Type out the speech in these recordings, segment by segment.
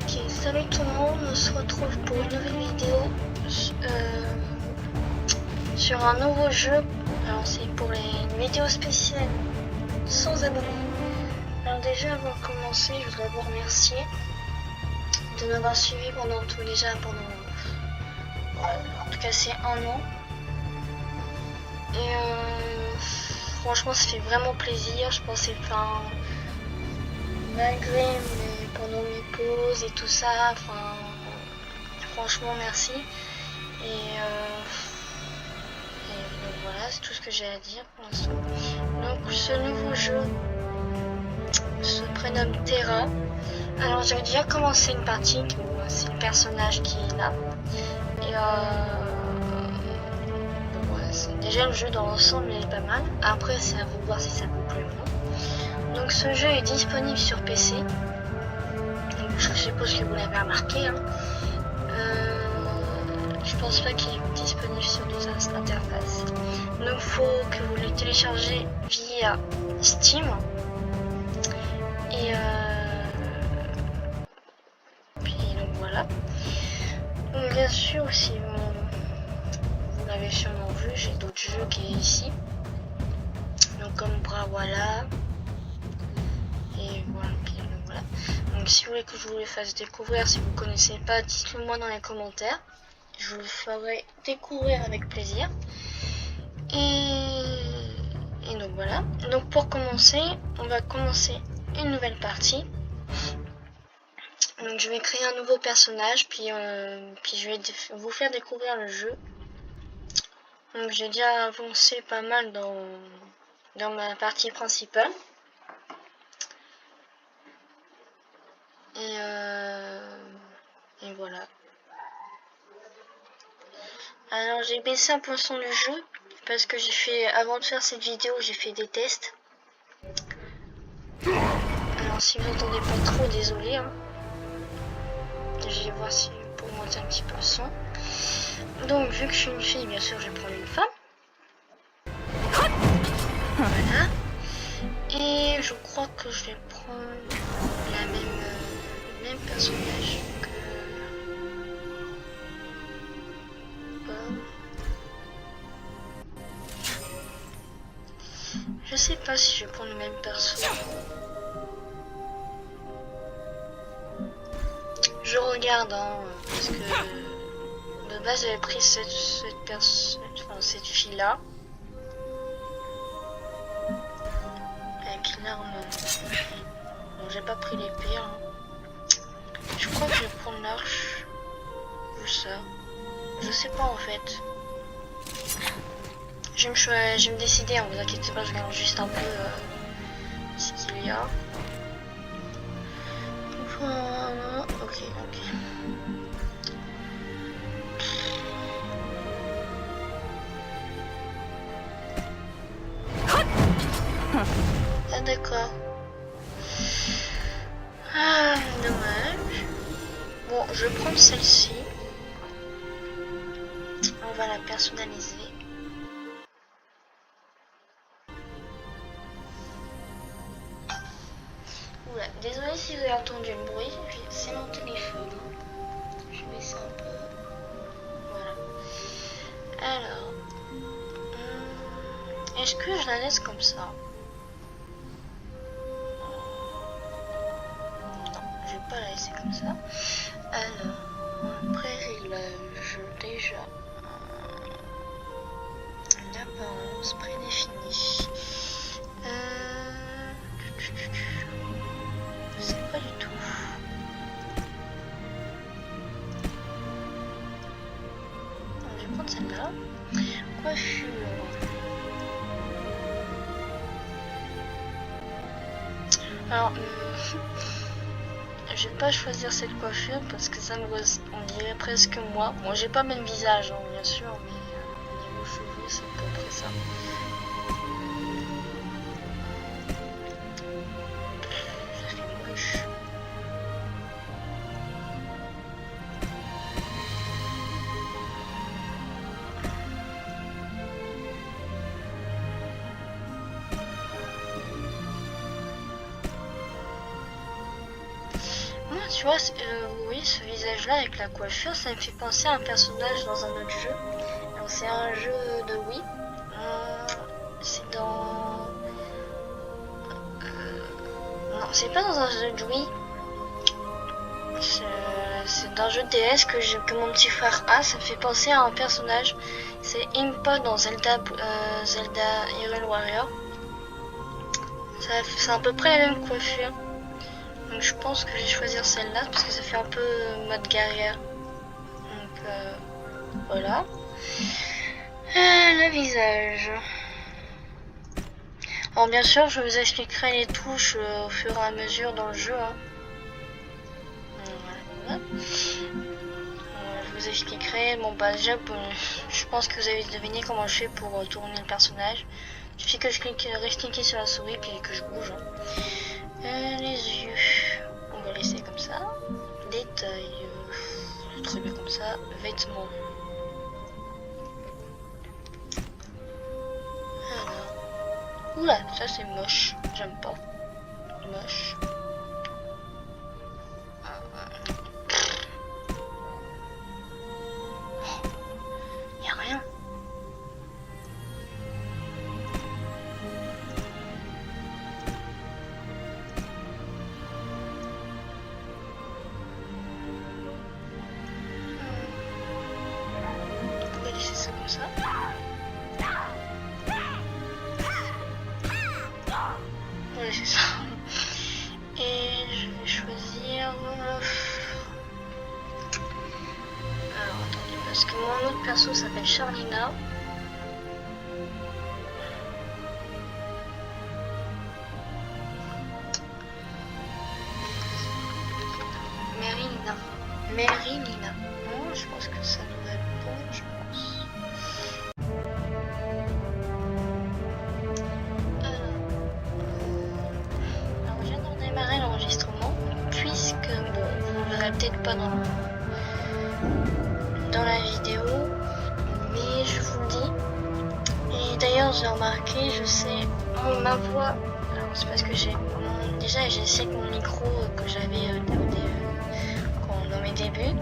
Ok, salut tout le monde, on se retrouve pour une nouvelle vidéo sur un nouveau jeu. Alors c'est pour les vidéos spéciales sans abonnés. Alors déjà avant de commencer, je voudrais vous remercier de m'avoir suivi pendant en tout cas c'est un an. Et franchement ça fait vraiment plaisir, je pensais pendant mes pauses et tout ça, franchement merci. Et donc voilà, c'est tout ce que j'ai à dire pour l'instant. Donc ce nouveau jeu se prénomme Terra. Alors j'avais déjà commencé une partie, c'est le personnage qui est là. Et voilà, déjà le jeu dans l'ensemble il est pas mal. Après c'est à vous de voir si ça vous plaît ou non. Donc ce jeu est disponible sur PC. Donc, je suppose que vous l'avez remarqué. Je pense pas qu'il est disponible sur d'autres interfaces. Donc il faut que vous le téléchargez via Steam. Et puis donc voilà. Donc bien sûr, si vous l'avez sûrement vu, j'ai d'autres jeux qui est ici. Donc comme Brawlhalla. Et voilà, donc si vous voulez que je vous les fasse découvrir, si vous ne connaissez pas, dites-le moi dans les commentaires. Je vous le ferai découvrir avec plaisir. Et donc voilà. Donc pour commencer, on va commencer une nouvelle partie. Donc je vais créer un nouveau personnage, puis je vais vous faire découvrir le jeu. Donc j'ai déjà avancé pas mal dans ma partie principale. Et voilà. Alors j'ai baissé un peu le son du jeu parce que avant de faire cette vidéo, j'ai fait des tests. Alors si vous entendez pas trop, désolé. Je vais voir si pour monter un petit peu le son. Donc vu que je suis une fille, bien sûr, je vais prendre une femme. Voilà. Et je crois que je vais prendre le même personnage que... Je sais pas si je vais prendre le même perso. Je regarde, parce que de base j'avais pris cette fille-là. Avec l'arme. Bon, j'ai pas pris l'épée. Je crois que je vais prendre l'arche. Ou ça. Je sais pas en fait. Je vais me décider, vous inquiétez pas, je regarde juste un peu ce qu'il y a. Voilà, ok. Ah d'accord. Ah, dommage. Bon, je vais prendre celle-ci. On va la personnaliser. Oula, désolé si vous avez entendu le bruit, c'est mon téléphone. Je vais baisser un peu. Voilà. Alors, est-ce que je la laisse comme ça? Non, je vais pas la laisser comme ça. Alors, après réglage, déjà. L'apparence prédéfinie. Je sais pas du tout. Je vais prendre celle-là. Coiffure. Alors, je vais pas choisir cette coiffure parce que ça on dirait presque moi. Bon, j'ai pas le même visage, bien sûr, mais niveau cheveux, c'est à peu près ça. Ça fait moche. Tu vois, oui, ce visage-là avec la coiffure, ça me fait penser à un personnage dans un autre jeu. Alors, c'est un jeu de Wii. C'est dans... non, c'est pas dans un jeu de Wii. C'est dans un jeu de DS que mon petit frère a. Ça me fait penser à un personnage. C'est Impa dans Zelda Hyrule Warrior. C'est à peu près la même coiffure. Donc je pense que je vais choisir celle-là parce que ça fait un peu mode guerrière. Donc voilà. Le visage. Alors bien sûr, je vous expliquerai les touches au fur et à mesure dans le jeu. Hein. Voilà. Je vous expliquerai. Bon bah déjà, je pense que vous avez deviné comment je fais pour tourner le personnage. Il suffit que je reste cliquer sur la souris puis que je bouge. Hein. Les yeux, on va laisser comme ça. Détails, très bien comme ça. Vêtements. Alors. Oula, ça c'est moche. J'aime pas. Moche. Y a rien. On va laisser ça comme ça. On va laisser ça. Et je vais choisir... Alors attendez, parce que mon autre perso s'appelle Charlina. Merilina. Oh, je pense que ça devrait être bon, je pense. Alors, je viens de redémarrer l'enregistrement, puisque, bon, vous ne verrez peut-être pas dans la vidéo, mais je vous le dis. Et d'ailleurs, j'ai remarqué, je sais, ma voix, alors c'est parce que déjà j'ai essayé avec mon micro que j'avais dans mes débuts.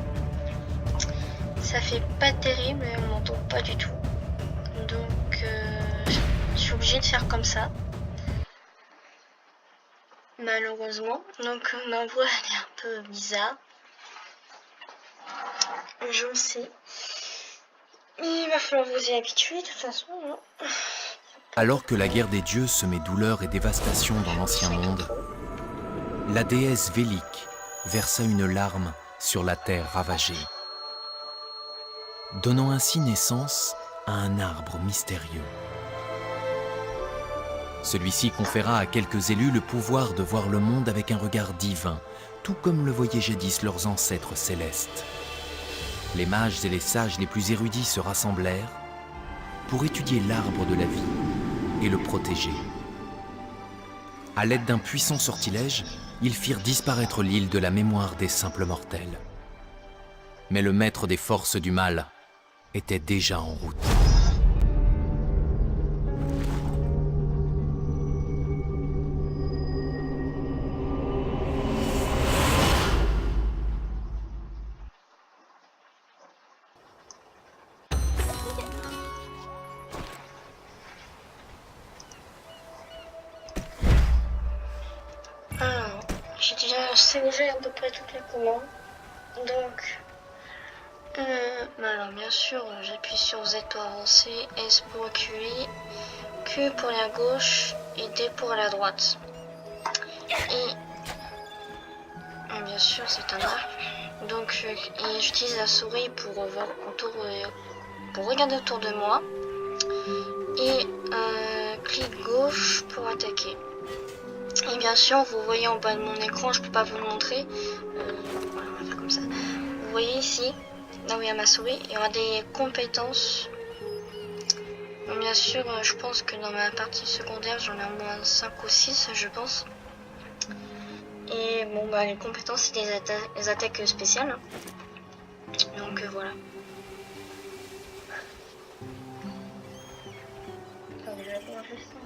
Ça fait pas terrible, on m'entend pas du tout. Donc je suis obligée de faire comme ça. Malheureusement. Donc ma voix elle est un peu bizarre. Je le sais. Il va falloir vous y habituer de toute façon. Hein. Alors que la guerre des dieux semait douleur et dévastation dans l'ancien monde, la déesse Vélique versa une larme sur la terre ravagée, donnant ainsi naissance à un arbre mystérieux. Celui-ci conféra à quelques élus le pouvoir de voir le monde avec un regard divin, tout comme le voyaient jadis leurs ancêtres célestes. Les mages et les sages les plus érudits se rassemblèrent pour étudier l'arbre de la vie et le protéger. À l'aide d'un puissant sortilège, ils firent disparaître l'île de la mémoire des simples mortels. Mais le maître des forces du mal était déjà en route. Alors, j'ai déjà sélectionné à peu près toutes les commandes. Donc, alors bien sûr, j'appuie sur Z pour avancer, S pour reculer, Q pour la gauche et D pour la droite. Et bien sûr, c'est un arc. Donc, j'utilise la souris pour voir autour, pour regarder autour de moi. Et clic gauche pour attaquer. Et bien sûr, vous voyez en bas de mon écran, je peux pas vous le montrer. Voilà, on va faire comme ça. Vous voyez ici, là où il y a ma souris, il y aura des compétences. Donc, bien sûr, je pense que dans ma partie secondaire, j'en ai au moins 5 ou 6, je pense. Et bon, bah, les compétences, c'est des attaques spéciales. Donc, voilà. Attendez, je vais voir juste ça.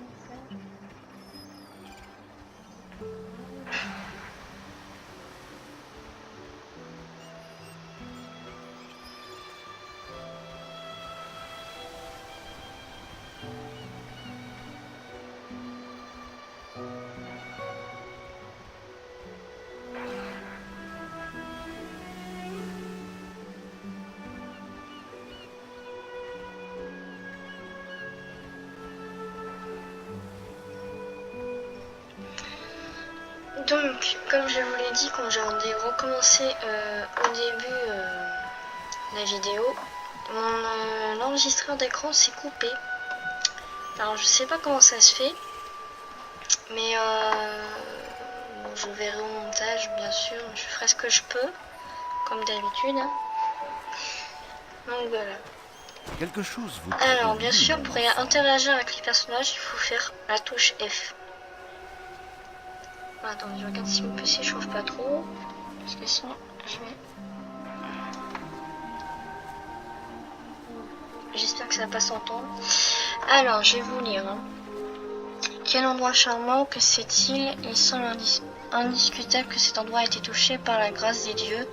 Donc, comme je vous l'ai dit quand j'ai recommencé au début la vidéo, l'enregistreur d'écran s'est coupé. Alors, je sais pas comment ça se fait, mais bon, je verrai au montage, bien sûr. Je ferai ce que je peux, comme d'habitude. Hein. Donc voilà. Quelque chose vous... Alors, bien sûr, pour interagir avec les personnages, il faut faire la touche F. Attendez, je regarde si mon PC chauffe pas trop. Parce que sinon, je vais... J'espère que ça va pas s'entendre. Alors, je vais vous lire. Hein. Quel endroit charmant que cette île. Il semble indiscutable que cet endroit a été touché par la grâce des dieux.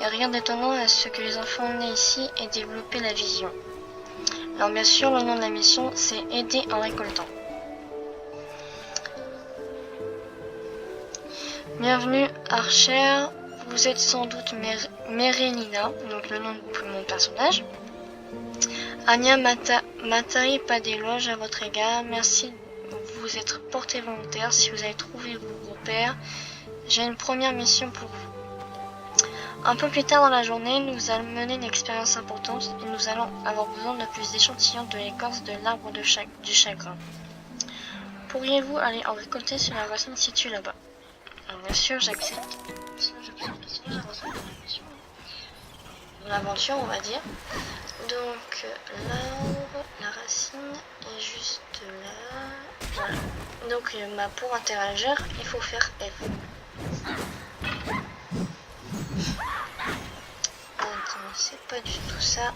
Et rien d'étonnant à ce que les enfants nés ici aient développé la vision. Alors bien sûr, le nom de la mission, c'est aider en récoltant. Bienvenue Archer, vous êtes sans doute Merelina, donc le nom de mon personnage. Anya Matai, pas d'éloge à votre égard, merci de vous être porté volontaire. Si vous avez trouvé vos repères, j'ai une première mission pour vous. Un peu plus tard dans la journée, nous allons mener une expérience importante et nous allons avoir besoin de plus d'échantillons de l'écorce de l'arbre du chagrin. Pourriez-vous aller en récolter sur la racine située là-bas? Alors bien sûr, j'accepte. L'aventure, on va dire. Donc l'arbre, la racine est juste là. Voilà. Donc pour interagir, il faut faire F. C'est pas du tout ça.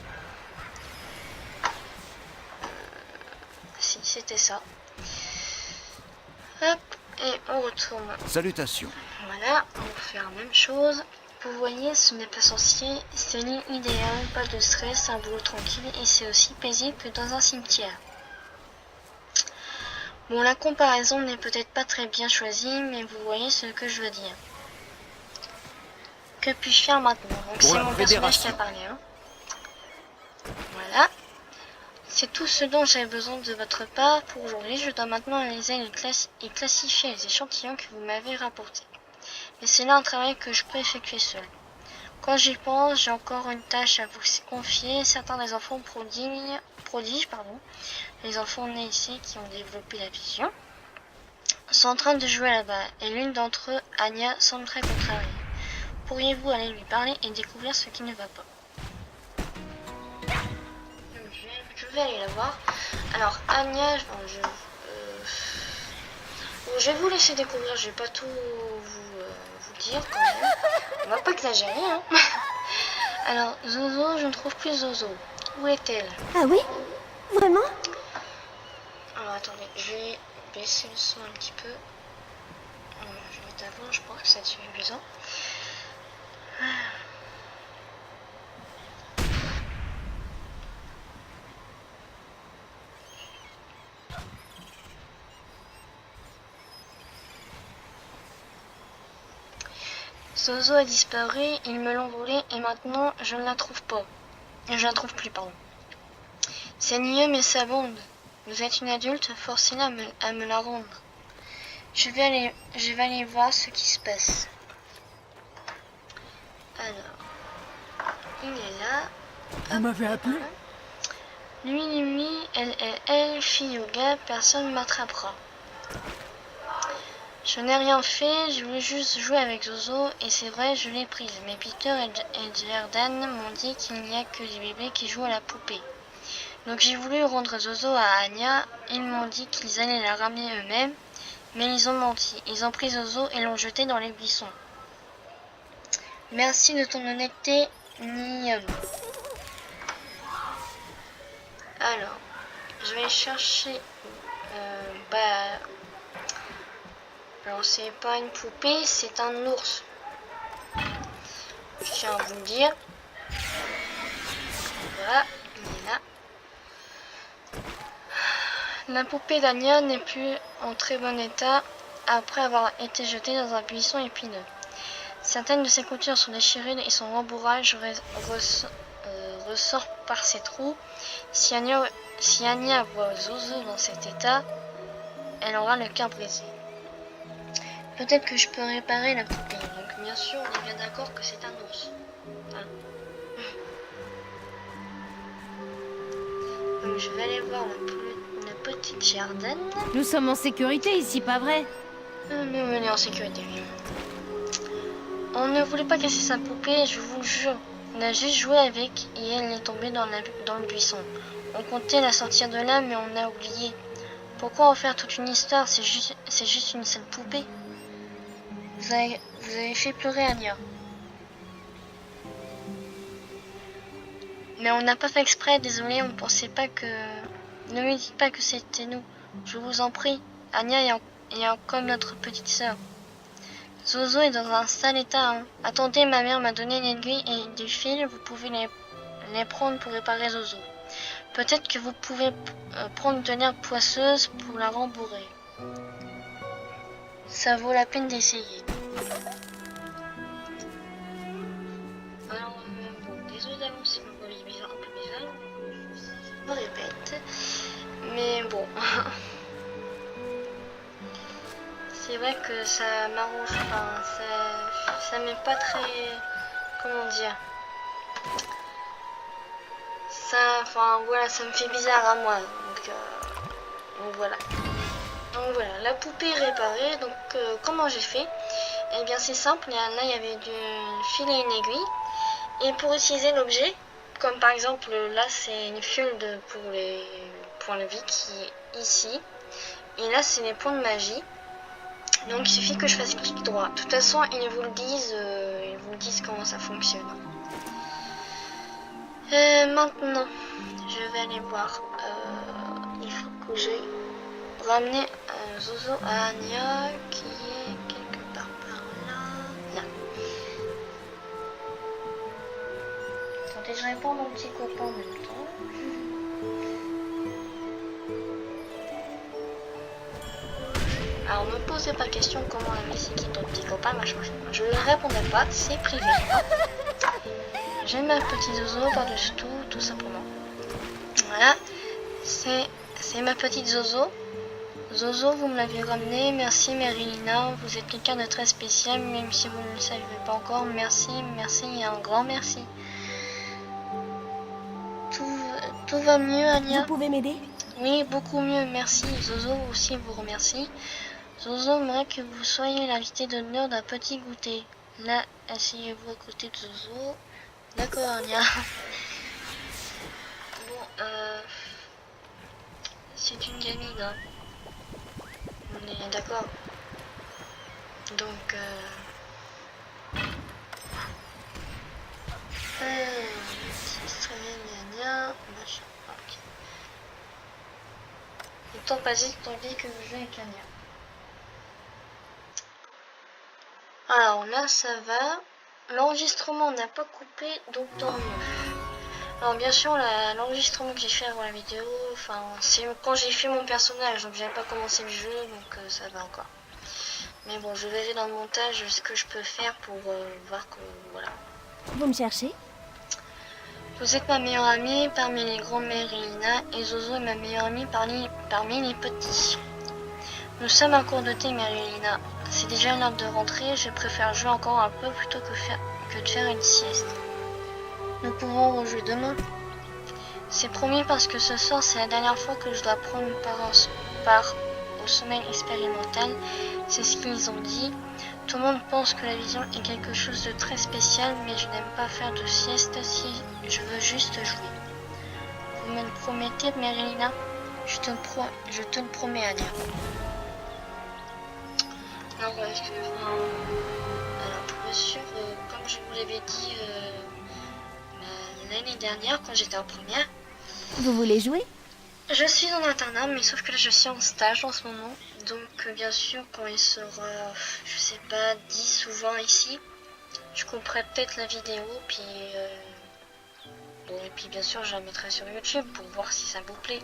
Si, c'était ça. Hop, et on retourne. Salutations. Voilà, on va faire la même chose. Vous voyez, ce n'est pas sorcier, c'est l'île idéale, pas de stress, un boulot tranquille et c'est aussi paisible que dans un cimetière. Bon, la comparaison n'est peut-être pas très bien choisie, mais vous voyez ce que je veux dire. Que puis-je faire maintenant? Donc c'est mon personnage qui a parlé. Hein. Voilà. C'est tout ce dont j'ai besoin de votre part pour aujourd'hui. Je dois maintenant analyser et classifier les échantillons que vous m'avez rapportés. Mais c'est là un travail que je peux effectuer seul. Quand j'y pense, j'ai encore une tâche à vous confier. Certains des enfants prodiges, les enfants nés ici qui ont développé la vision, sont en train de jouer là-bas. Et l'une d'entre eux, Anya, semble très contrariée. Pourriez-vous aller lui parler et découvrir ce qui ne va pas? Je vais aller la voir. Alors, Anya, je vais vous laisser découvrir, je vais pas tout vous dire quand même. On va pas exagérer, hein. Alors, Zozo, je ne trouve plus Zozo. Où est-elle? Ah oui? Vraiment? Alors, attendez, je vais baisser le son un petit peu. Je vais mettre avant, je pense que ça suffit suffisant. Zozo a disparu, ils me l'ont volée et maintenant je ne la trouve pas. Je la trouve plus, pardon. C'est niais mais ça abonde. Vous êtes une adulte, forcez-la à me la rendre. Je vais aller voir ce qui se passe. Alors, il est là. Vous m'avez appelé? Lui, elle, fille au gars, personne ne m'attrapera. Je n'ai rien fait, je voulais juste jouer avec Zozo et c'est vrai, je l'ai prise. Mais Peter et Jordan m'ont dit qu'il n'y a que des bébés qui jouent à la poupée. Donc j'ai voulu rendre Zozo à Anya, ils m'ont dit qu'ils allaient la ramener eux-mêmes, mais ils ont menti. Ils ont pris Zozo et l'ont jeté dans les buissons. Merci de ton honnêteté, Niam. Alors, je vais chercher... Alors c'est pas une poupée, c'est un ours. Je tiens à vous le dire. Voilà, il est là. La poupée d'Anya n'est plus en très bon état après avoir été jetée dans un buisson épineux. Certaines de ses coutures sont déchirées et son rembourrage ressort par ses trous. Si Anya voit Zozo dans cet état, elle aura le cœur brisé. Peut-être que je peux réparer la poupée. Donc bien sûr, on est bien d'accord que c'est un ours. Hein. Donc je vais aller voir la petite jardin. Nous sommes en sécurité ici, pas vrai? Mais on est en sécurité. On ne voulait pas casser sa poupée, je vous le jure. On a juste joué avec et elle est tombée dans le buisson. On comptait la sortir de là, mais on a oublié. Pourquoi en faire toute une histoire? C'est juste une seule poupée. Vous avez fait pleurer Anya. Mais on n'a pas fait exprès, désolé, on pensait pas que... Ne me dites pas que c'était nous. Je vous en prie. Anya est comme notre petite sœur. Zozo est dans un sale état. Hein. Attendez, ma mère m'a donné une aiguille et des fils. Vous pouvez les prendre pour réparer Zozo. Peut-être que vous pouvez prendre de l'herbe poisseuse pour la rembourrer. Ça vaut la peine d'essayer. Alors, bon, désolé d'annoncer ma voix bizarre, un peu bizarre. Je me répète. Mais bon. C'est vrai que ça m'arrange, enfin, ça m'est pas très, comment dire, enfin voilà, ça me fait bizarre à moi, donc voilà. Donc voilà, la poupée est réparée, donc comment j'ai fait? Eh bien c'est simple, là il y avait du fil et une aiguille, et pour utiliser l'objet, comme par exemple là c'est une fiole pour les points de vie qui est ici, et là c'est les points de magie. Donc il suffit que je fasse clic droit. De toute façon, ils vous le disent comment ça fonctionne. Maintenant, je vais aller voir. Il faut que j'aille ramener Zozo à Anya qui est quelque part par là. Là. Attendez, je réponds à mon petit copain en même temps. Alors ne me posez pas question comment la vie c'est qui ton petit copain, machin. Je ne répondrai pas, c'est privé. J'ai ma petite Zozo par-dessus tout simplement. Voilà, c'est ma petite Zozo. Zozo, vous me l'avez ramené, merci Merilina, vous êtes quelqu'un de très spécial, même si vous ne le savez pas encore. Merci et un grand merci. Tout va mieux, Anya? Vous pouvez m'aider? Oui, beaucoup mieux, merci. Zozo aussi vous remercie. Zozo aimerait que vous soyez l'invité d'honneur d'un petit goûter. Là, asseyez-vous à côté de Zozo. D'accord, Anya. Bon, c'est une gamine, hein. On est d'accord. Donc, c'est très bien, Anya. Machin, ok. Le temps passe tant bien que je joue avec Anya. Alors là ça va, l'enregistrement n'a pas coupé, donc tant mieux. Alors bien sûr l'enregistrement que j'ai fait avant la vidéo, enfin c'est quand j'ai fait mon personnage, donc j'avais pas commencé le jeu, donc ça va encore. Mais bon, je verrai dans le montage ce que je peux faire pour voir que voilà. Vous me cherchez? Vous êtes ma meilleure amie parmi les grands Merilina et Zozo est ma meilleure amie parmi les petits. Nous sommes à court de thé, Merilina. C'est déjà l'heure de rentrer, je préfère jouer encore un peu plutôt que de faire une sieste. Nous pouvons rejouer demain. C'est promis parce que ce soir c'est la dernière fois que je dois prendre part au sommeil expérimental. C'est ce qu'ils ont dit. Tout le monde pense que la vision est quelque chose de très spécial, mais je n'aime pas faire de sieste si je veux juste jouer. Vous me le promettez, Merilina? Je te le promets, Anya. Alors, bien sûr, comme je vous l'avais dit l'année dernière, quand j'étais en première, Vous voulez jouer? je suis en internat, mais sauf que là, je suis en stage en ce moment. Donc, bien sûr, quand il sera, je sais pas, 10 ou 20 ici, je couperai peut-être la vidéo, puis... Bon, et puis bien sûr je la mettrai sur YouTube pour voir si ça vous plaît.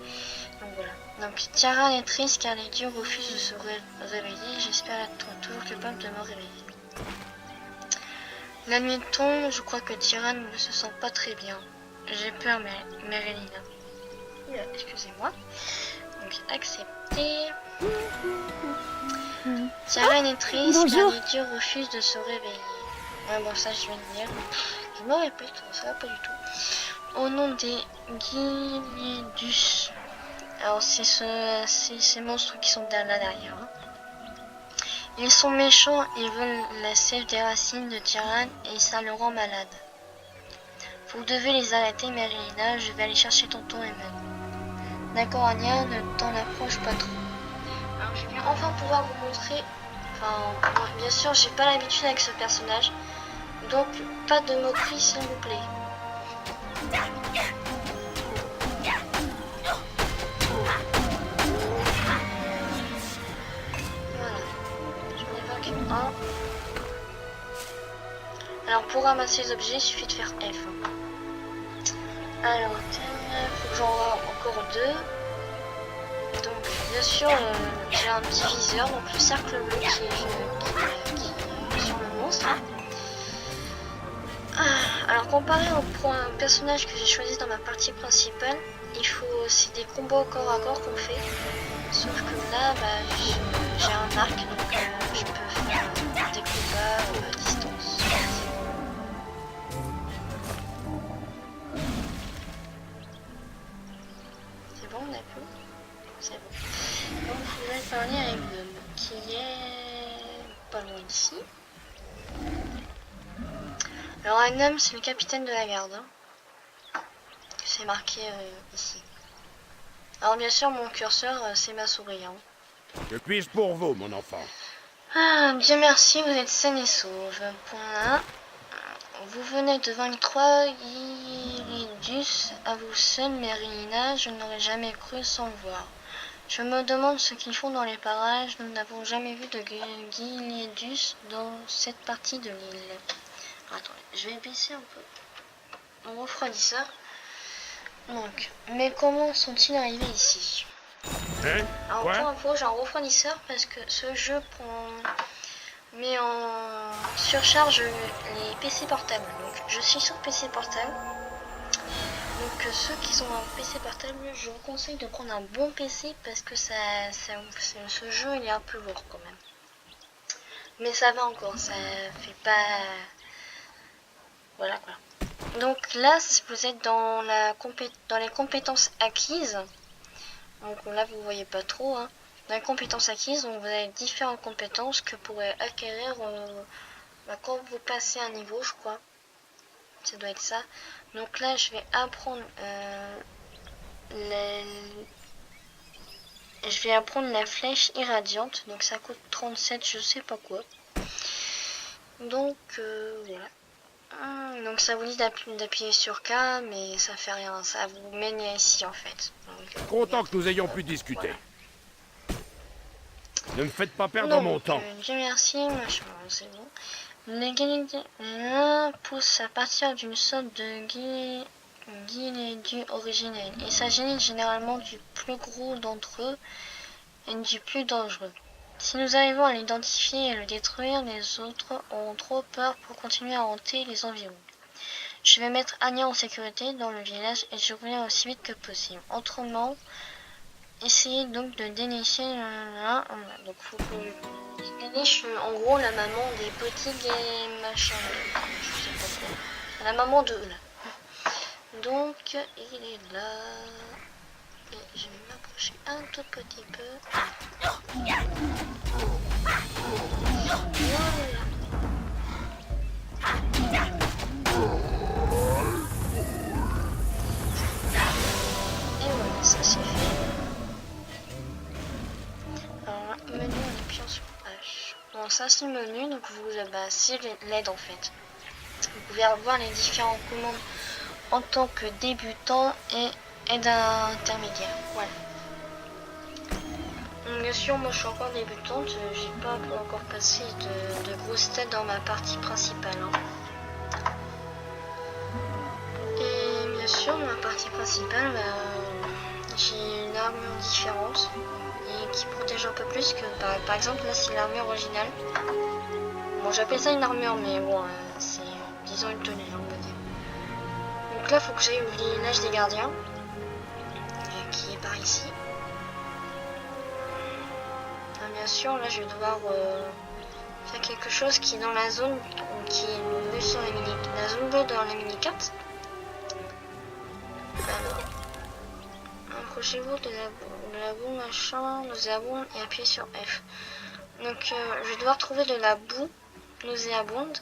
Donc voilà. Donc Tiara est triste car les dieux refusent de se réveiller. J'espère être toujours capable de me réveiller. La nuit tombe, je crois que Tiara ne se sent pas très bien. J'ai peur, Merilina. Excusez-moi. Donc accepter. Siren est triste Bonjour. car Lydie refuse de se réveiller. Ouais, bon, ça je viens de dire. Je me répète, ça va pas du tout. Au nom des Gylédus. Alors, c'est ces monstres qui sont là derrière. Hein. Ils sont méchants et veulent la sève des racines de Tyrannus et ça le rend malade. Vous devez les arrêter, Merlina. Je vais aller chercher tonton et Eman. D'accord, Anya, ne t'en approche pas trop. Alors, je vais enfin pouvoir vous montrer. Enfin, bon, bien sûr, j'ai pas l'habitude avec ce personnage. Donc, pas de moquerie, s'il vous plaît. Voilà. Je n'évoque un. Alors, pour ramasser les objets, il suffit de faire F. Alors, faut que j'en ai encore deux. Donc, bien sûr, j'ai un petit viseur, donc le cercle bleu qui est sur le monstre. Alors, comparé au un personnage que j'ai choisi dans ma partie principale, c'est des combats au corps à corps qu'on fait. Sauf que là, bah, j'ai un arc, donc je peux faire des combats à distance. C'est bon, on a pu? C'est bon. Donc, je vais parler avec Gum, qui est pas loin d'ici. Alors, Agnam, c'est le capitaine de la garde. Hein. C'est marqué ici. Alors, bien sûr, mon curseur, c'est ma souris. Hein. Que puis-je pour vous, mon enfant? Ah, Dieu merci, vous êtes saine et sauve. Point 1. Vous venez de vaincre 3 Gylédus à vous seul, Merlina. Je n'aurais jamais cru sans le voir. Je me demande ce qu'ils font dans les parages. Nous n'avons jamais vu de Gylédus dans cette partie de l'île. Attendez, je vais baisser un peu mon refroidisseur. Donc, mais comment sont-ils arrivés ici? Hein? Alors Quoi? pour info, j'ai un refroidisseur parce que ce jeu met en surcharge les PC portables. Donc je suis sur PC portable. Donc ceux qui sont en PC portable, je vous conseille de prendre un bon PC parce que ce jeu il est un peu lourd quand même. Mais ça va encore, ça fait pas... Voilà quoi. Donc là, vous êtes dans les compétences acquises. Donc là, vous voyez pas trop. Hein. Dans les compétences acquises, donc vous avez différentes compétences que vous pourrez acquérir quand vous passez un niveau, je crois. Ça doit être ça. Donc là, je vais apprendre la flèche irradiante. Donc ça coûte 37, je sais pas quoi. Donc voilà. Donc ça vous dit d'appuyer sur K, mais ça fait rien, ça vous mène ici en fait. Donc, Content que nous ayons pu discuter. Voilà. Ne me faites pas perdre mon temps. Dieu merci, machin, c'est bon. Les Gylédus poussent à partir d'une sorte de Gylédus originel. Il s'agit généralement du plus gros d'entre eux et du plus dangereux. Si nous arrivons à l'identifier et à le détruire, les autres auront trop peur pour continuer à hanter les environs. Je vais mettre Anya en sécurité dans le village et je reviens aussi vite que possible. Autrement, essayez donc de dénicher donc faut que je déniche en gros la maman des petits machins. Je sais pas quoi. La maman de là. Donc il est là. Et je vais m'approcher un tout petit peu. Voilà. Et voilà, ça c'est fait. Alors, menu, on appuie sur H. Bon, ça c'est le menu, donc c'est l'aide en fait. Vous pouvez avoir les différentes commandes en tant que débutant et aide intermédiaire. Voilà. Bien sûr, moi je suis encore débutante, j'ai pas encore passé de grosses têtes dans ma partie principale. Hein. Et bien sûr, dans ma partie principale, j'ai une armure différente et qui protège un peu plus que par exemple là c'est l'armure originale. Bon, j'appelle ça une armure, mais bon, c'est disons une tenue, on peut dire. Donc là, il faut que j'aille au village des gardiens, qui est par ici. bien sûr, là je vais devoir faire quelque chose qui est dans la zone qui est vue sur la zone bleue dans la mini-carte. Alors, approchez-vous de la boue machin, nauséabonde et appuyez sur F. Donc je vais devoir trouver de la boue nauséabonde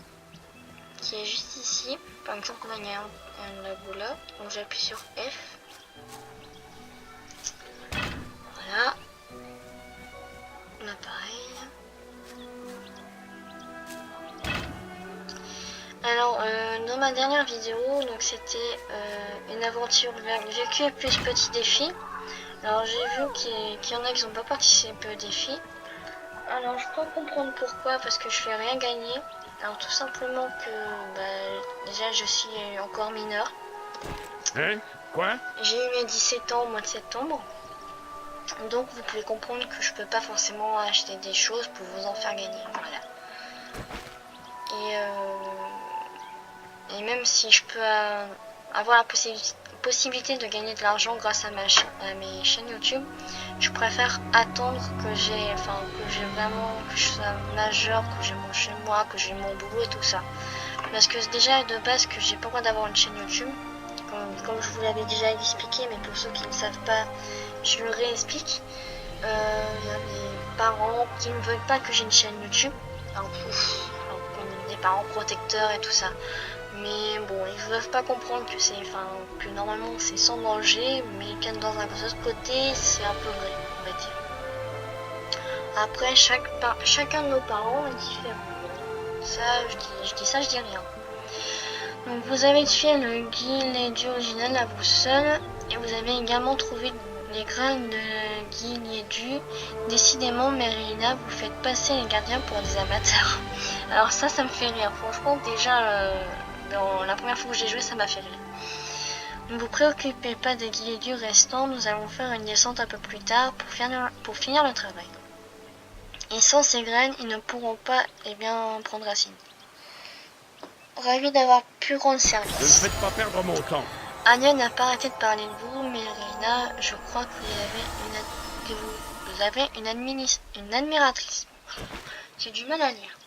qui est juste ici. Par exemple, là il y a un labo là, donc j'appuie sur F. Voilà. Là pareil. Alors dans ma dernière vidéo, donc c'était une aventure vécue plus petit défi. Alors j'ai vu qu'il y en a qui n'ont pas participé au défi. Alors je peux comprendre pourquoi, parce que je fais rien gagner. Alors tout simplement que déjà je suis encore mineur. Hein? Quoi? J'ai eu mes 17 ans au mois de septembre. Donc vous pouvez comprendre que je peux pas forcément acheter des choses pour vous en faire gagner. Voilà. Et même si je peux avoir la possibilité de gagner de l'argent grâce à mes chaînes YouTube, je préfère attendre que je sois majeur, que j'ai mon chez moi, que j'ai mon boulot et tout ça. Parce que déjà de base que j'ai pas le droit d'avoir une chaîne YouTube, comme je vous l'avais déjà expliqué, mais pour ceux qui ne savent pas, je le réexplique. Il y a mes parents qui ne veulent pas que j'ai une chaîne YouTube. Alors, comme des parents protecteurs et tout ça. Mais bon, ils ne veulent pas comprendre que normalement c'est sans danger, mais quand dans un autre côté, c'est un peu vrai, on va dire. Après, chacun de nos parents est différent. Ça, je dis ça, je dis rien. Donc vous avez tué le Guilédu original à vous seul, et vous avez également trouvé les graines de Guilédu. Décidément, Merlina, vous faites passer les gardiens pour des amateurs. Alors ça me fait rire. Franchement, déjà, dans la première fois que j'ai joué, ça m'a fait rire. Ne vous préoccupez pas des Guilédu restants, nous allons faire une descente un peu plus tard pour finir le travail. Et sans ces graines, ils ne pourront pas prendre racine. Ravi d'avoir pu rendre service. Ne me faites pas perdre mon temps. Anya n'a pas arrêté de parler de vous, mais Rina, je crois que vous avez une admiratrice. J'ai du mal à lire.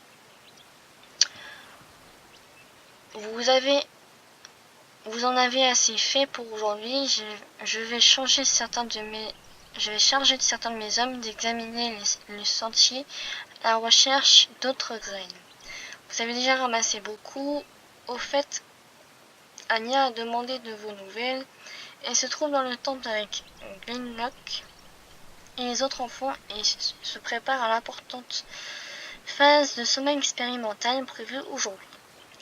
Vous en avez assez fait pour aujourd'hui. Je vais charger certains de mes hommes d'examiner les sentiers à la recherche d'autres graines. Vous avez déjà ramassé beaucoup. Au fait, Anya a demandé de vos nouvelles. Elle se trouve dans le temple avec Glenlock et les autres enfants et se prépare à l'importante phase de sommeil expérimental prévue aujourd'hui.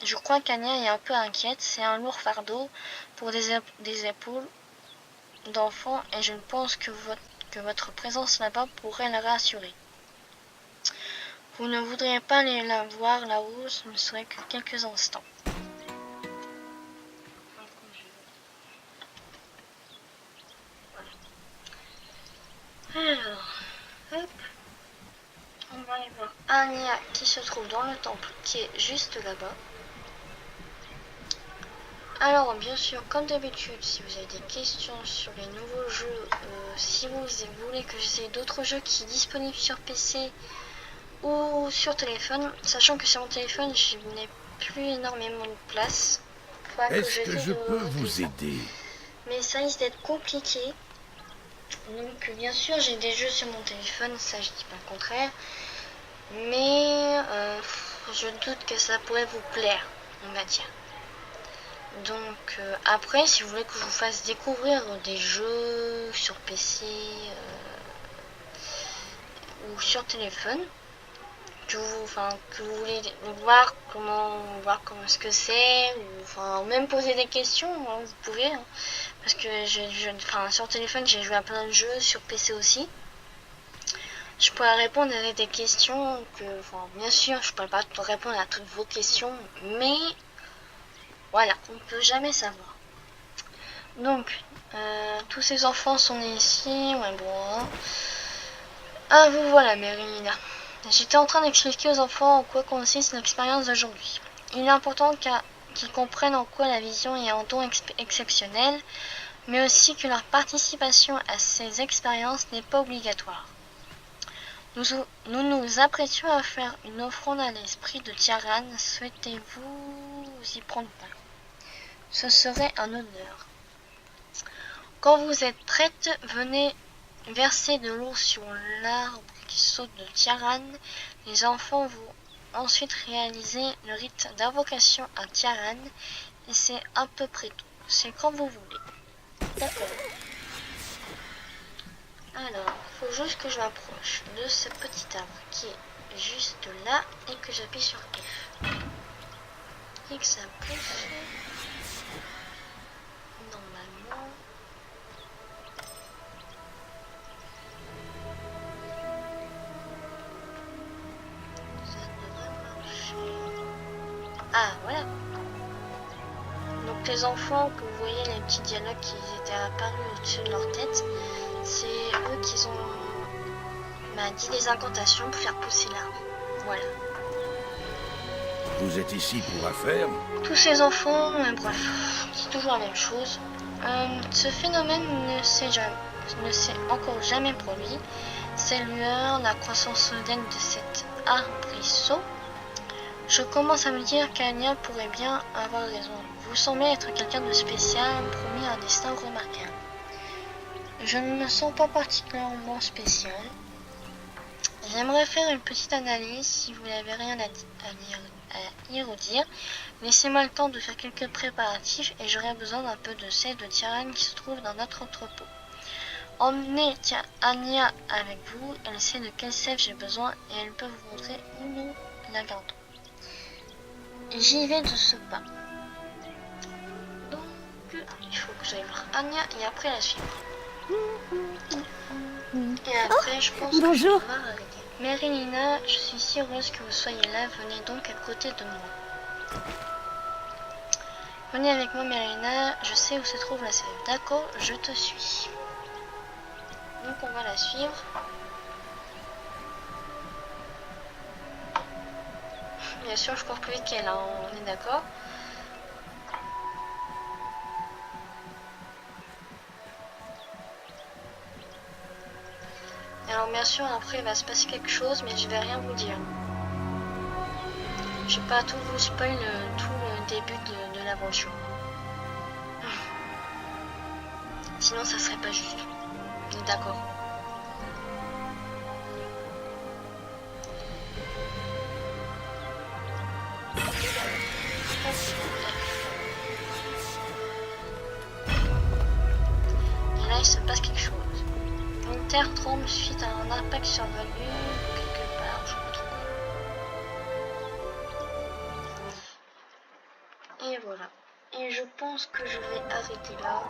Je crois qu'Anya est un peu inquiète. C'est un lourd fardeau pour des épaules d'enfants et je pense que votre présence là-bas pourrait la rassurer. Vous ne voudriez pas aller la voir là-haut, ce ne serait que quelques instants. Alors, hop, on va aller voir Anya qui se trouve dans le temple qui est juste là-bas. Alors, bien sûr, comme d'habitude, si vous avez des questions sur les nouveaux jeux, si vous voulez que j'essaie d'autres jeux qui sont disponibles sur PC ou sur téléphone, sachant que sur mon téléphone je n'ai plus énormément de place. Est-ce que je peux vous aider? Mais ça risque d'être compliqué. Donc bien sûr j'ai des jeux sur mon téléphone, ça je dis pas le contraire. Mais je doute que ça pourrait vous plaire, on va dire. Donc après si vous voulez que je vous fasse découvrir des jeux sur PC ou sur téléphone, que vous voulez voir comment ce que c'est, ou même poser des questions, hein, vous pouvez, hein, parce que sur téléphone j'ai joué à plein de jeux, sur PC aussi. Je pourrais répondre à des questions bien sûr je pourrais pas répondre à toutes vos questions, mais voilà, on ne peut jamais savoir. Donc tous ces enfants sont nés ici, ouais bon. Ah vous voilà Merlina. J'étais en train d'expliquer aux enfants en quoi consiste l'expérience d'aujourd'hui. Il est important qu'ils comprennent en quoi la vision est un don exceptionnel, mais aussi que leur participation à ces expériences n'est pas obligatoire. Nous nous apprêtions à faire une offrande à l'esprit de Tiaran. Souhaitez-vous y prendre part? Ce serait un honneur. Quand vous êtes prête, venez verser de l'eau sur l'arbre qui saute de Tiaran. Les enfants vont ensuite réaliser le rite d'invocation à Tiaran. Et c'est à peu près tout. C'est quand vous voulez. D'accord. Alors, il faut juste que je m'approche de ce petit arbre qui est juste là et que j'appuie sur F. Et que ça pousse. Normalement. Ça devrait marcher. Ah, voilà. Donc les enfants, que vous voyez les petits dialogues qui étaient apparus au-dessus de leur tête, c'est eux qui ont dit des incantations pour faire pousser l'arbre. Voilà. Vous êtes ici pour affaire? Tous ces enfants, bref, c'est toujours la même chose. Ce phénomène ne s'est encore jamais produit. Ces lueurs, la croissance soudaine de cet arbrisseau. Je commence à me dire qu'Anya pourrait bien avoir raison. Vous semblez être quelqu'un de spécial, promis à un destin remarquable. Je ne me sens pas particulièrement spécial. J'aimerais faire une petite analyse. Si vous n'avez rien à y redire, laissez-moi le temps de faire quelques préparatifs et j'aurai besoin d'un peu de sel de Tiaran qui se trouve dans notre entrepôt. Emmenez Anya avec vous, elle sait de quel sel j'ai besoin et elle peut vous montrer où nous la gardons. J'y vais de ce pas. Donc, il faut que j'aille voir Anya et après la suivre. Et après, je pense que je vais pouvoir arrêter. Merilina, je suis si heureuse que vous soyez là. Venez donc à côté de moi. Venez avec moi, Merilina. Je sais où se trouve la sève. D'accord, je te suis. Donc, on va la suivre. Bien sûr, je cours plus vite qu'elle, hein, on est d'accord. Alors bien sûr, après il va se passer quelque chose, mais je vais rien vous dire. Je vais pas tout vous spoil tout le début de l'aventure. Sinon ça serait pas juste. On est d'accord. Et là il se passe quelque chose. Une terre tremble suite à un impact survenu quelque part, je ne trouve pas. Et voilà. Et je pense que je vais arrêter là.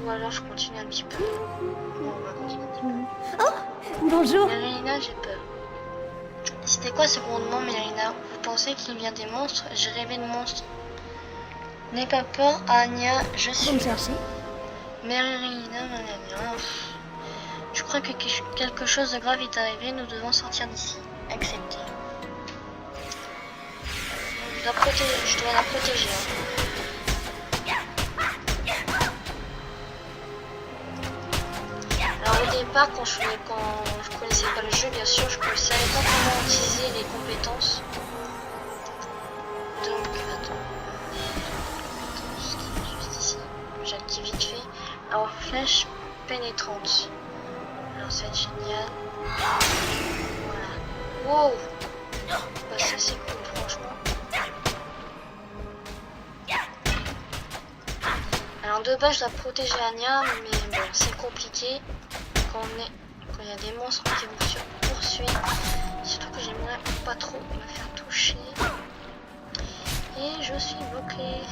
Ou alors je continue un petit peu. Bon, on va continuer un petit peu. Oh, bonjour. Merilina, j'ai peur. C'était quoi ce grondement, Merilina? Vous pensez qu'il vient des monstres? J'ai rêvé de monstres. N'aie pas peur, Anya, je suis. Vous me cherchez? Merilina, je crois que quelque chose de grave est arrivé. Nous devons sortir d'ici. Acceptez. Je dois la protéger. Alors au départ, quand je connaissais pas le jeu, bien sûr, je ne savais pas comment utiliser les compétences. Donc, attends. Juste ici. J'active vite fait. Alors, flèche pénétrante. Alors, ça va être génial. Voilà. Wow! Bah, ça c'est cool, franchement. Alors, de base, je dois protéger Anya, mais bon, c'est compliqué quand il y a des monstres qui vous poursuivent. Surtout que j'aimerais pas trop me faire toucher. Et je suis bloqué.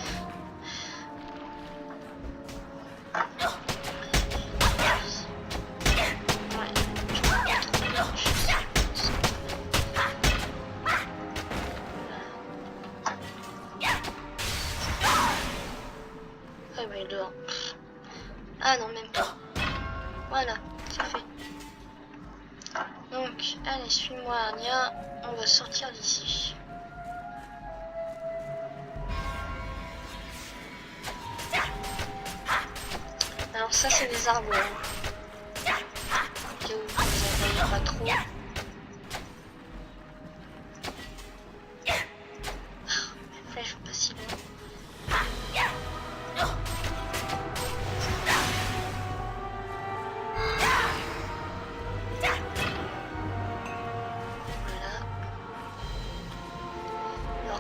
Ah bah il est dehors. Ah non, même pas. Voilà, c'est fait. Donc, allez, suis-moi Anya. On va sortir d'ici. Alors ça c'est des arbres. Au cas où vous en voyez pas trop. Mes flèches sont pas si loin.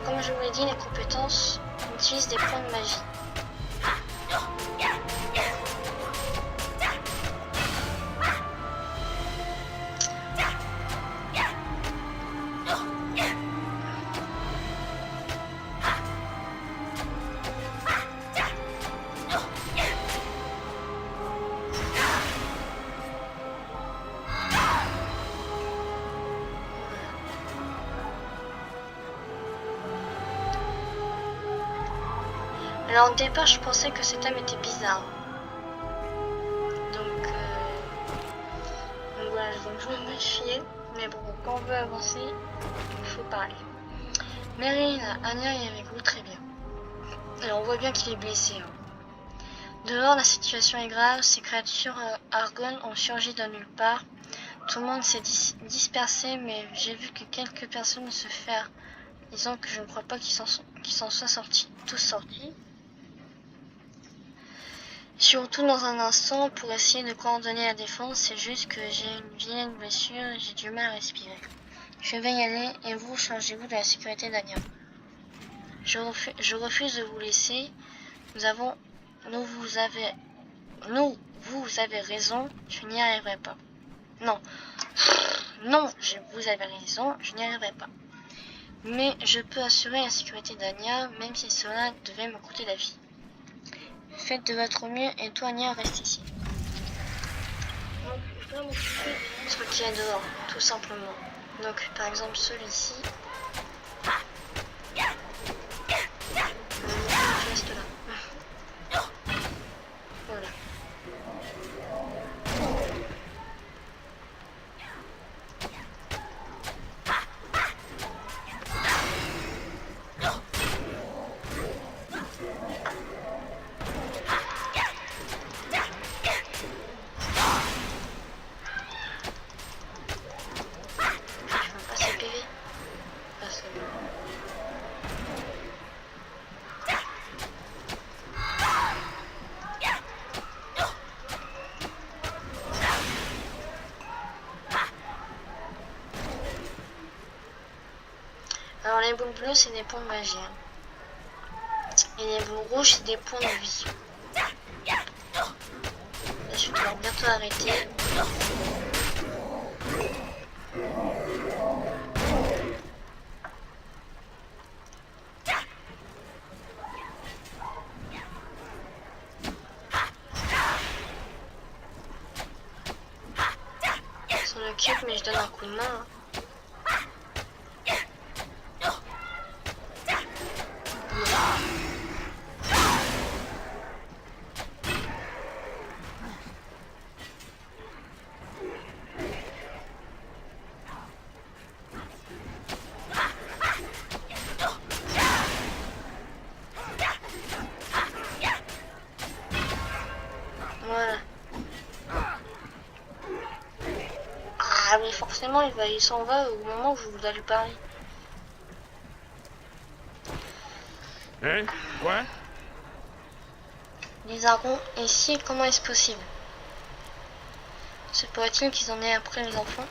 Comme je vous l'ai dit, les compétences utilisent des points de magie. Alors au départ je pensais que cet homme était bizarre. Donc voilà, je vais me fier. Mais bon, quand on veut avancer, il faut parler. Merlin, Anya est avec vous, très bien. Alors on voit bien qu'il est blessé. Dehors la situation est grave, ces créatures Argonne ont surgi de nulle part. Tout le monde s'est dispersé, mais j'ai vu que quelques personnes se faire. Disons que je ne crois pas qu'ils s'en soient tous sortis. Surtout dans un instant, pour essayer de coordonner la défense, c'est juste que j'ai une vilaine blessure et j'ai du mal à respirer. Je vais y aller et vous, chargez-vous de la sécurité d'Anya. Je refuse de vous laisser. Vous avez raison, je n'y arriverai pas. Non, vous avez raison, je n'y arriverai pas. Mais je peux assurer la sécurité d'Anya, même si cela devait me coûter la vie. Faites de votre mieux et toi, Anya, reste ici. Donc, je dois m'occuper des monstres qui est dehors, tout simplement. Donc, par exemple, celui-ci. Je reste là. Voilà. Alors les boules bleues c'est des points de magie. Et les boules rouges c'est des points de vie. Là je vais devoir bientôt arrêter. On s'en occupe mais je donne un coup de main. Voilà. Ah mais forcément il s'en va au moment où je vous allez parler. Hein? Quoi? Les Argons, ici, comment est-ce possible? Se pourrait-il qu'ils en aient après les enfants?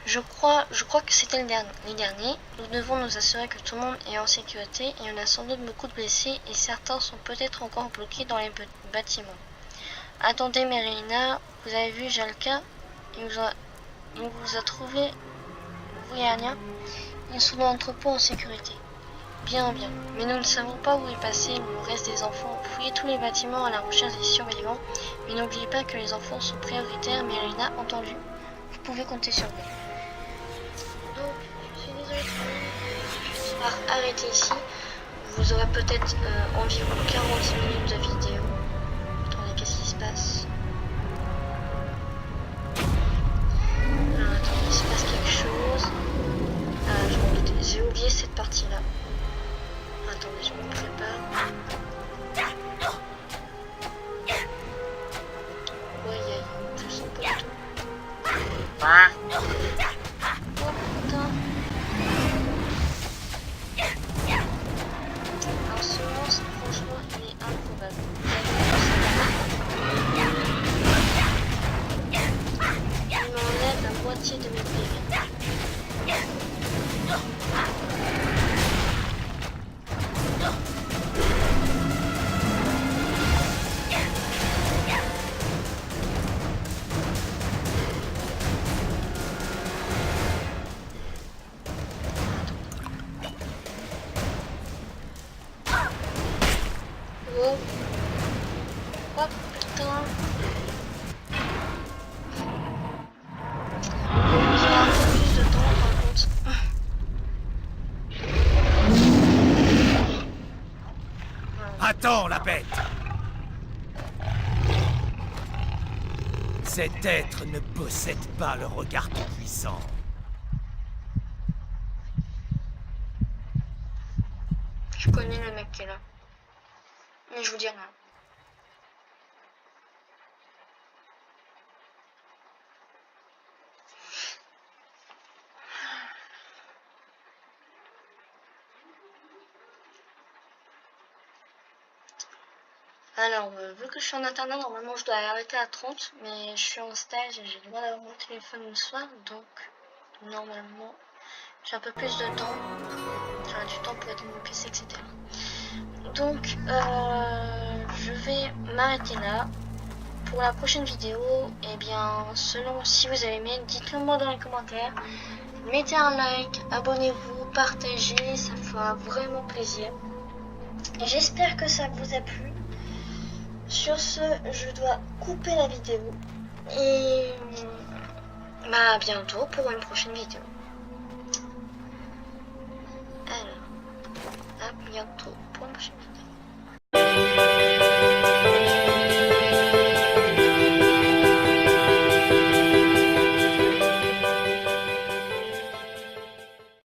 Je crois que c'était les derniers. Nous devons nous assurer que tout le monde est en sécurité et on a sans doute beaucoup de blessés et certains sont peut-être encore bloqués dans les bâtiments. Attendez Merlina, vous avez vu Jalka? Il vous a trouvé, vous et Anya? Ils sont dans l'entrepôt en sécurité. Bien, mais nous ne savons pas où est passé le reste des enfants. Fouillez tous les bâtiments à la recherche des survivants, mais n'oubliez pas que les enfants sont prioritaires. Merlina, entendu? Vous pouvez compter sur moi. Donc, je suis désolée, je vais devoir arrêter ici. Vous aurez peut-être environ 40 minutes de vidéo. Attendez, qu'est-ce qui se passe? Alors, attendez, il se passe quelque chose. Ah, je m'en doutais. J'ai oublié cette partie-là. Attendez, je me prépare. moitié de mes PV. Oh. Oh putain. J'ai un peu plus de temps par contre. Attends, la bête! Cet être ne possède pas le regard tout puissant. Je connais le mec qui est là. Mais je vous dis rien. Alors, vu que je suis en internat, normalement je dois arrêter à 30, mais je suis en stage et j'ai le droit d'avoir mon téléphone le soir, donc normalement j'ai un peu plus de temps, enfin du temps pour être mon PC, etc. Donc, je vais m'arrêter là. Pour la prochaine vidéo, eh bien, selon si vous avez aimé, dites-le moi dans les commentaires. Mettez un like, abonnez-vous, partagez, ça fera vraiment plaisir. Et j'espère que ça vous a plu. Sur ce, je dois couper la vidéo. Et bah, à bientôt pour une prochaine vidéo. Alors, à bientôt pour une prochaine vidéo.